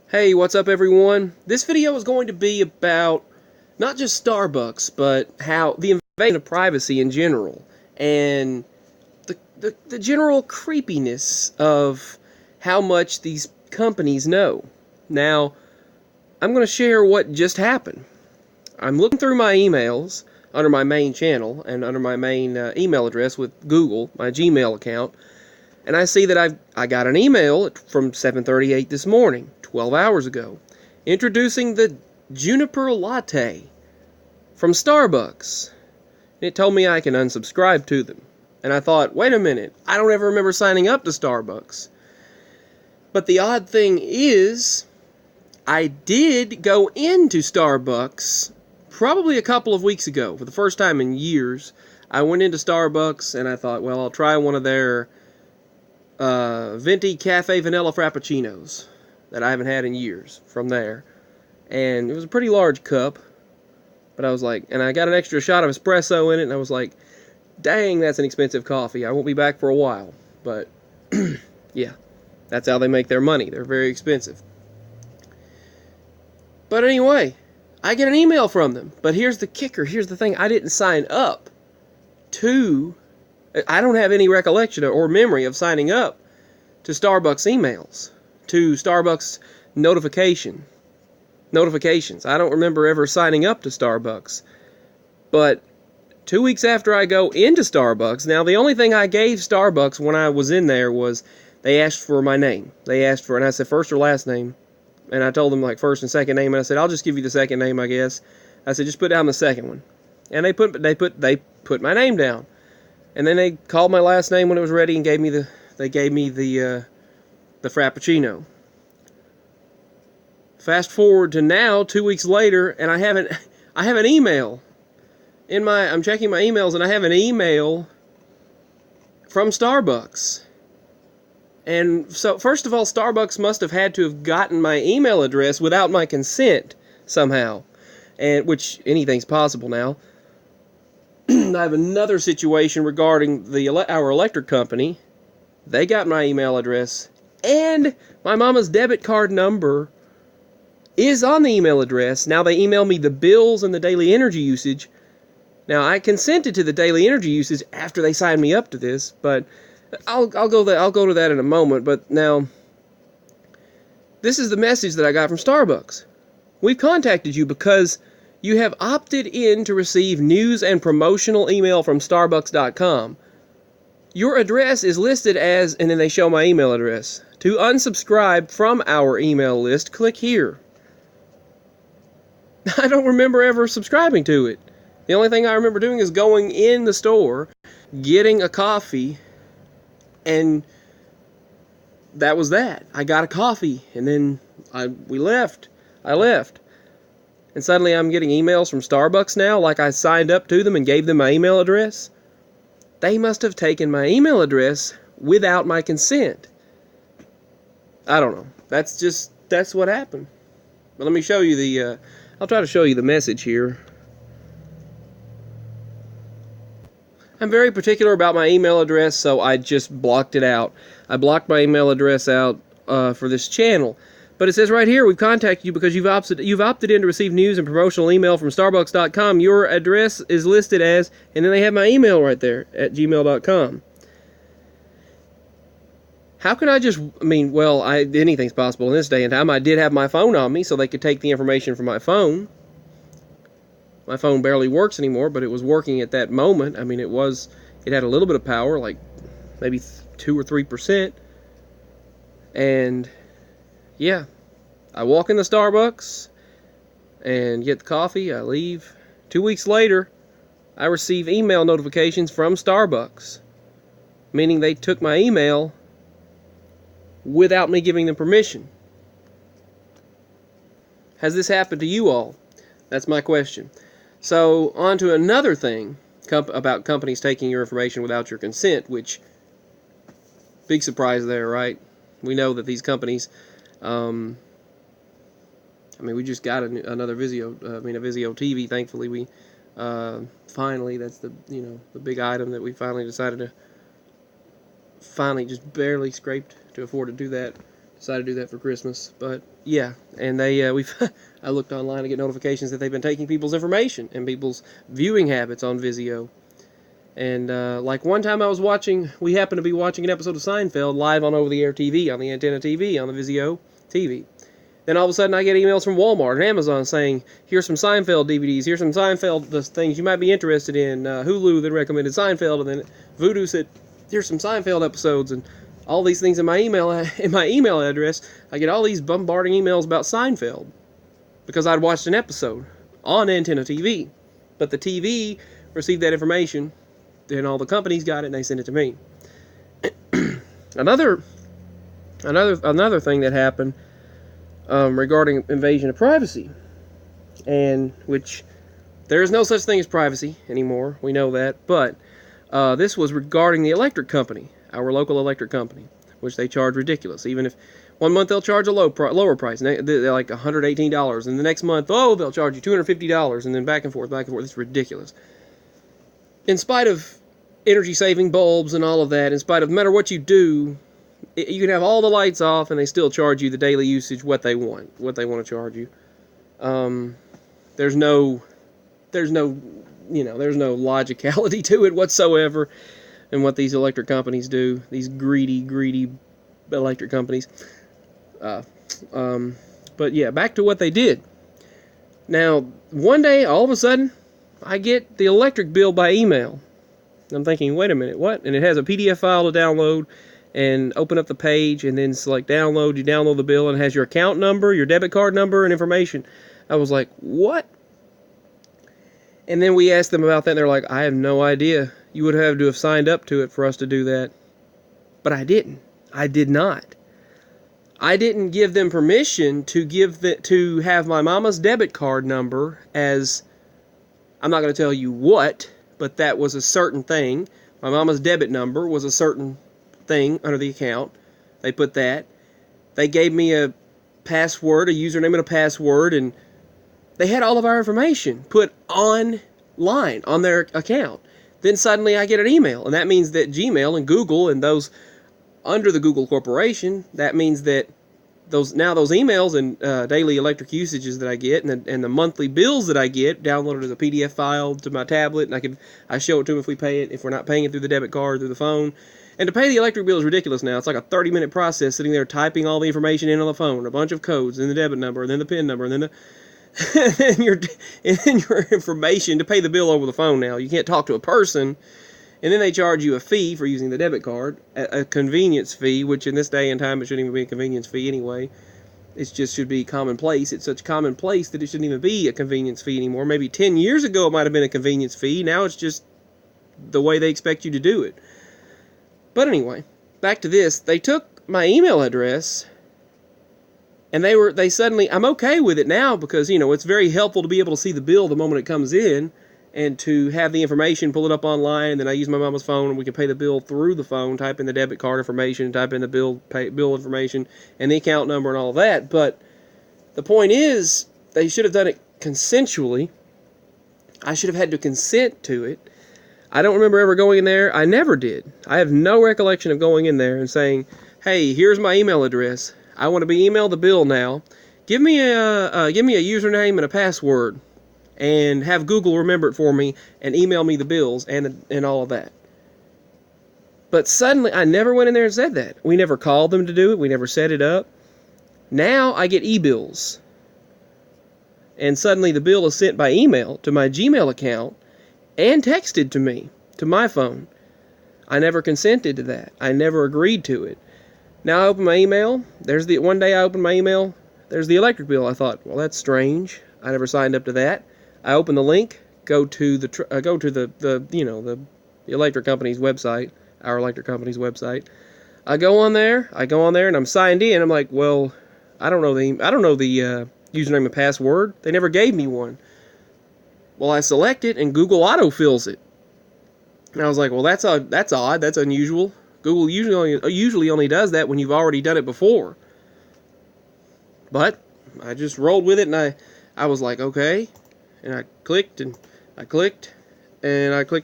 Hey, what's up everyone? This video is going to be about not just Starbucks, but how the invasion of privacy in general, and the general creepiness of how much these companies know. Now, I'm going to share what just happened. I'm looking through my emails under my main channel and under my main email address with Google, my Gmail account, and I see that I got an email from 7:38 this morning, 12 hours ago, introducing the Juniper Latte from Starbucks. And it told me I can unsubscribe to them. And I thought, wait a minute, I don't ever remember signing up to Starbucks. But the odd thing is, I did go into Starbucks probably a couple of weeks ago, for the first time in years. I went into Starbucks and I thought, well, I'll try one of their Venti Cafe Vanilla Frappuccinos that I haven't had in years from there. And it was a pretty large cup, but I was like, and I got an extra shot of espresso in it, and I was like, dang, that's an expensive coffee. I won't be back for a while. But, yeah, that's how they make their money. They're very expensive. But anyway, I get an email from them. But here's the kicker. Here's the thing. I didn't sign up to... I don't have any recollection or memory of signing up to Starbucks emails, to Starbucks notifications. I don't remember ever signing up to Starbucks. But 2 weeks after I go into Starbucks, now the only thing I gave Starbucks when I was in there was they asked for my name. They asked for, and I said first or last name. And I told them like first and second name, and I said, I'll just give you the second name, I guess. I said, just put down the second one. And they put my name down. And then they called my last name when it was ready and gave me the Frappuccino. Fast forward to now, 2 weeks later, and I have an email I'm checking my emails, and I have an email from Starbucks. And so, first of all, Starbucks must have had to have gotten my email address without my consent somehow, and which anything's possible now. I have another situation regarding our electric company. They got my email address, and my mama's debit card number is on the email address. Now they email me the bills and the daily energy usage. Now I consented to the daily energy usage after they signed me up to this, but I'll go to that in a moment. But now, this is the message that I got from Starbucks. We've contacted you because you have opted in to receive news and promotional email from Starbucks.com. Your address is listed as, and then they show my email address. To unsubscribe from our email list, click here. I don't remember ever subscribing to it. The only thing I remember doing is going in the store, getting a coffee, and that was that. I got a coffee, and then we left. I left. And suddenly I'm getting emails from Starbucks now, like I signed up to them and gave them my email address. They must have taken my email address without my consent. I don't know. That's what happened. But let me show you I'll try to show you the message here. I'm very particular about my email address, so I just blocked it out. I blocked my email address out for this channel. But it says right here, we've contacted you because you've opted in to receive news and promotional email from Starbucks.com. Your address is listed as, and then they have my email right there at gmail.com. How can I just, anything's possible in this day and time. I did have my phone on me so they could take the information from my phone. My phone barely works anymore, but it was working at that moment. It had a little bit of power, like maybe 2 or 3%. And yeah, I walk in the Starbucks and get the coffee, I leave. 2 weeks later, I receive email notifications from Starbucks, meaning they took my email without me giving them permission. Has this happened to you all? That's my question. So, on to another thing about companies taking your information without your consent, which, big surprise there, right? We know that these companies, we just got another a Vizio TV. Thankfully, we finally, that's the big item that we finally decided to just barely scraped to afford to do that. decided to do that for Christmas. But yeah, and they I looked online to get notifications that they've been taking people's information and people's viewing habits on Vizio. And like one time we happened to be watching an episode of Seinfeld live on over-the-air TV, on the antenna TV, on the Vizio TV. Then all of a sudden I get emails from Walmart and Amazon saying, here's some Seinfeld DVDs, here's some Seinfeld the things you might be interested in. Hulu then recommended Seinfeld, and then Vudu said, here's some Seinfeld episodes, and all these things in my email address. I get all these bombarding emails about Seinfeld because I'd watched an episode on antenna TV. But the TV received that information, then all the companies got it and they sent it to me. Another thing that happened regarding invasion of privacy, and which there is no such thing as privacy anymore, we know that, but this was regarding the electric company, our local electric company, which they charge ridiculous. Even if one month they'll charge a lower price, they're like $118, and the next month, they'll charge you $250, and then back and forth. It's ridiculous. In spite of energy saving bulbs and all of that, in spite of no matter what you do, you can have all the lights off and they still charge you the daily usage what they want to charge you. There's no logicality to it whatsoever in what these electric companies do. These greedy electric companies. But yeah, back to what they did. Now, one day, all of a sudden, I get the electric bill by email. I'm thinking, wait a minute, what? And it has a PDF file to download, and open up the page, and then select download. You download the bill, and it has your account number, your debit card number, and information. I was like, what? And then we asked them about that, and they're like, I have no idea. You would have to have signed up to it for us to do that. But I didn't. I did not. I didn't give them permission to have my mama's debit card number as, I'm not going to tell you what, but that was a certain thing. My mama's debit number was a certain thing under the account. They put that. They gave me a password, a username and a password, and they had all of our information put online on their account. Then suddenly I get an email, and that means that Gmail and Google and those under the Google Corporation, that means that those emails and daily electric usages that I get and the monthly bills that I get downloaded as a PDF file to my tablet, and I show it to them if we pay it, if we're not paying it through the debit card, through the phone. And to pay the electric bill is ridiculous now. It's like a 30-minute process sitting there typing all the information in on the phone, a bunch of codes, and the debit number, and then the PIN number, and then your information to pay the bill over the phone now. You can't talk to a person. And then they charge you a fee for using the debit card, a convenience fee, which in this day and time it shouldn't even be a convenience fee anyway. It just should be commonplace. It's such commonplace that it shouldn't even be a convenience fee anymore. Maybe 10 years ago it might have been a convenience fee. Now it's just the way they expect you to do it. But anyway, back to this. They took my email address, and they suddenly, I'm okay with it now because, it's very helpful to be able to see the bill the moment it comes in, and to have the information, pull it up online, and then I use my mama's phone, and we can pay the bill through the phone, type in the debit card information, type in the bill information, and the account number and all that. But the point is, they should have done it consensually. I should have had to consent to it. I don't remember ever going in there. I never did. I have no recollection of going in there and saying, hey, here's my email address. I want to be emailed the bill now. Give me a username and a password, and have Google remember it for me and email me the bills and all of that. But suddenly, I never went in there and said that. We never called them to do it. We never set it up. Now I get e-bills. And suddenly the bill is sent by email to my Gmail account and texted to me, to my phone. I never consented to that. I never agreed to it. Now I open my email. One day I opened my email. There's the electric bill. I thought, well, that's strange. I never signed up to that. I open the link, go to the electric company's website, our electric company's website. I go on there, and I'm signed in. I'm like, well, I don't know the username and password. They never gave me one. Well, I select it, and Google autofills it. And I was like, well, that's odd. That's unusual. Google usually only does that when you've already done it before. But I just rolled with it, and I was like, okay. And I clicked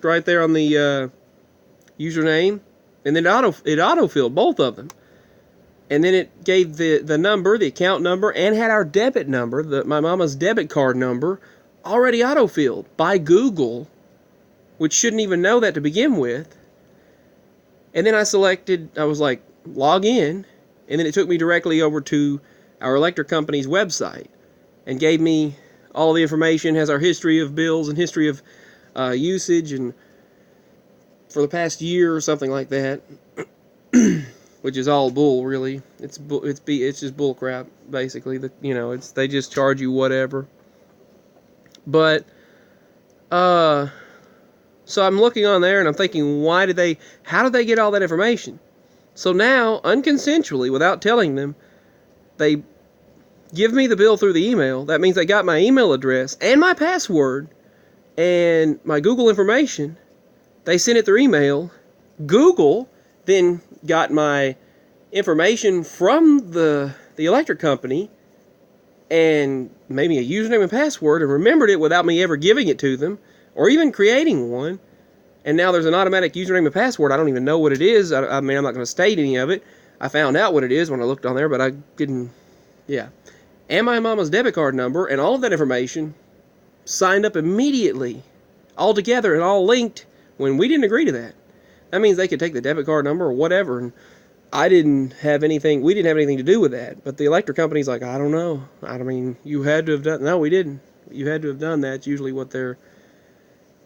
right there on the username, and then it autofilled both of them. And then it gave the number, the account number, and had our debit number, my mama's debit card number, already autofilled by Google, which shouldn't even know that to begin with. And then I was like, log in, and then it took me directly over to our electric company's website and gave me all the information, has our history of bills and history of usage and for the past year or something like that. Which is all bull, really. It's just bull crap, basically. They just charge you whatever. But so I'm looking on there and I'm thinking, how did they get all that information? So now, unconsensually, without telling them, they give me the bill through the email. That means they got my email address and my password and my Google information. They sent it through email. Google then got my information from the electric company and made me a username and password and remembered it without me ever giving it to them or even creating one. And now there's an automatic username and password. I don't even know what it is. I mean, I'm not going to state any of it. I found out what it is when I looked on there, but I didn't. Yeah. And my mama's debit card number and all of that information signed up immediately, all together and all linked when we didn't agree to that. That means they could take the debit card number or whatever, and we didn't have anything to do with that. But the electric company's like, I don't know. I mean, you had to have done. No, we didn't. You had to have done that. It's usually what they're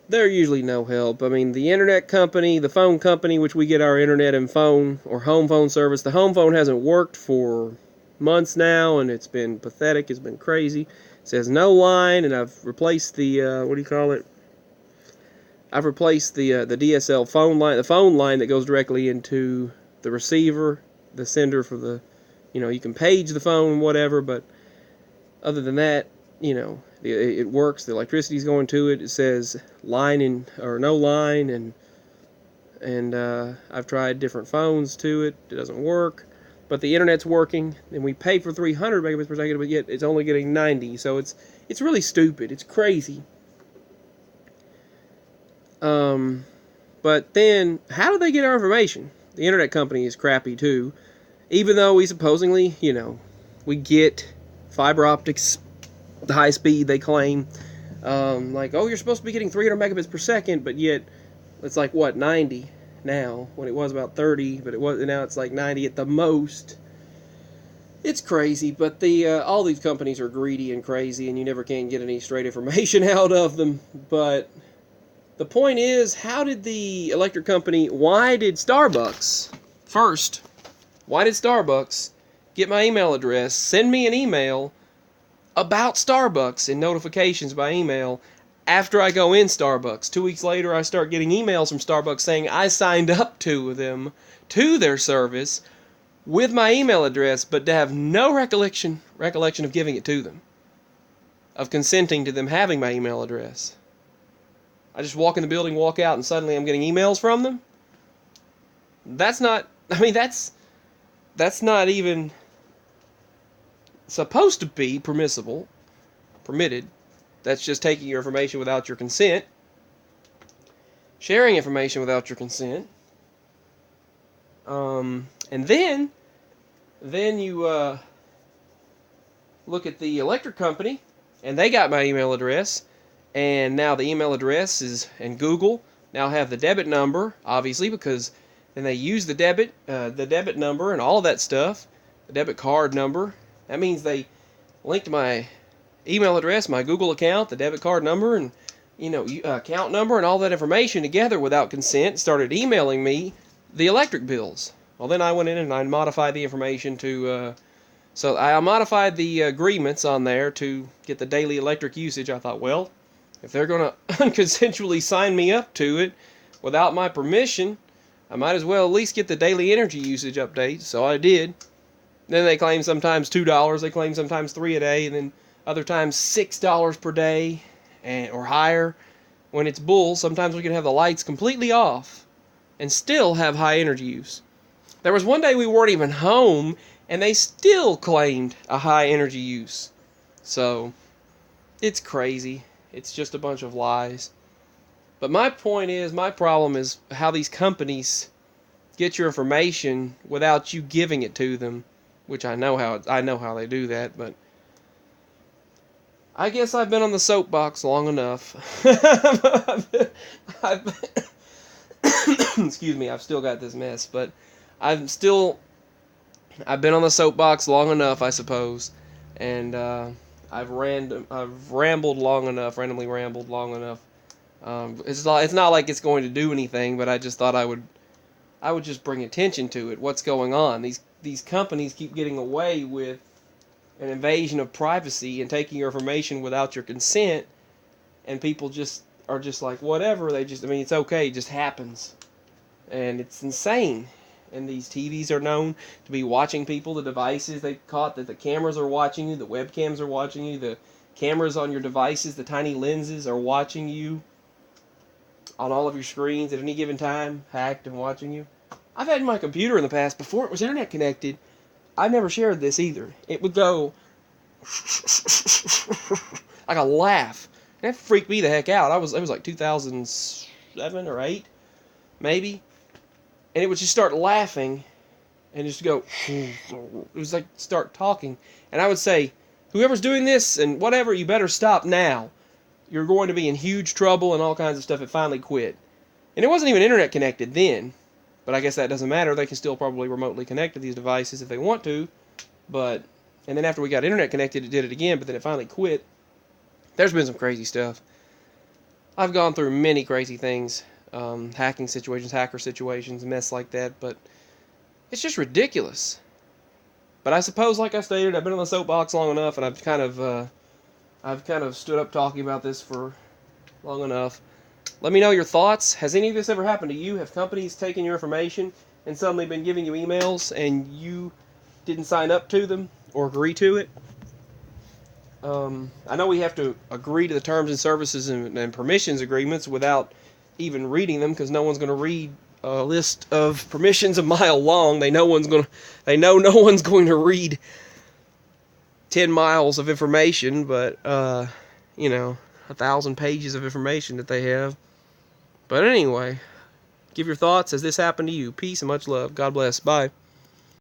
usually no help. I mean, the internet company, the phone company, which we get our internet and phone or home phone service, the home phone hasn't worked for months now, and it's been pathetic. It's been crazy. It says no line, and I've replaced the I've replaced the DSL phone line, the phone line that goes directly into the receiver, the sender for the, you can page the phone, whatever, but other than that, it works. The electricity's going to it. It says line or no line, and I've tried different phones to it. It doesn't work, but the internet's working, and we pay for 300 megabits per second, but yet it's only getting 90. So it's really stupid. It's crazy. But then, how do they get our information? The internet company is crappy too, even though we supposedly, we get fiber optics, the high speed they claim, like, oh, you're supposed to be getting 300 megabits per second, but yet it's like, 90 now, when it was about 30, but now it's like 90 at the most. It's crazy, but all these companies are greedy and crazy, and you never can get any straight information out of them, but the point is, why did Starbucks get my email address, send me an email about Starbucks and notifications by email after I go in Starbucks? 2 weeks later, I start getting emails from Starbucks saying I signed up to their service with my email address, but to have no recollection of giving it to them, of consenting to them having my email address. I just walk in the building, walk out, and suddenly I'm getting emails from them? That's not even supposed to be permitted. That's just taking your information without your consent. Sharing information without your consent. And then you look at the electric company, and they got my email address. And now the email address and Google now have the debit number, obviously, because then they use the debit number and all of that stuff, the debit card number. That means they linked my email address, my Google account, the debit card number, and account number and all that information together without consent, started emailing me the electric bills. Well, then I went in and I modified the information so I modified the agreements on there to get the daily electric usage. I thought, well, if they're going to unconsensually sign me up to it without my permission, I might as well at least get the daily energy usage update. So I did. Then they claim sometimes $2, they claim sometimes $3 a day, and then other times $6 per day or higher. When it's bull, sometimes we can have the lights completely off and still have high energy use. There was one day we weren't even home, and they still claimed a high energy use. So, it's crazy. It's just a bunch of lies. But my problem is how these companies get your information without you giving it to them. which I know how they do that, but I guess I've been on the soapbox long enough. Excuse me, I've still got this mess, but I've been on the soapbox long enough, I suppose, and I've rambled long enough, randomly rambled long enough. It's not like it's going to do anything, but I just thought I would just bring attention to it. What's going on? These companies keep getting away with an invasion of privacy and taking your information without your consent, and people just are just like, whatever. It's okay. It just happens, and it's insane. And these TVs are known to be watching people. The devices they caught that the cameras are watching you, the webcams are watching you, the cameras on your devices, the tiny lenses are watching you on all of your screens at any given time, hacked and watching you. I've had my computer in the past, before it was internet connected, I never shared this either. It would go like a laugh. And that freaked me the heck out. It was like 2007 or 8, maybe. And it would just start laughing and just go, it was like start talking. And I would say, whoever's doing this and whatever, you better stop now. You're going to be in huge trouble and all kinds of stuff. It finally quit. And it wasn't even internet connected then. But I guess that doesn't matter. They can still probably remotely connect to these devices if they want to. And then after we got internet connected, it did it again, but then it finally quit. There's been some crazy stuff. I've gone through many crazy things. Hacking situations, hacker situations, mess like that, but it's just ridiculous. But I suppose, like I stated, I've been on the soapbox long enough, and I've kind of stood up talking about this for long enough. Let me know your thoughts. Has any of this ever happened to you? Have companies taken your information and suddenly been giving you emails and you didn't sign up to them or agree to it? I know we have to agree to the terms and services and permissions agreements without even reading them, because no one's going to read a list of permissions a mile long. They know no one's going to read 10 miles of information, but 1,000 pages of information that they have. But anyway, give your thoughts. Has this happened to you? Peace and much love. God bless. Bye.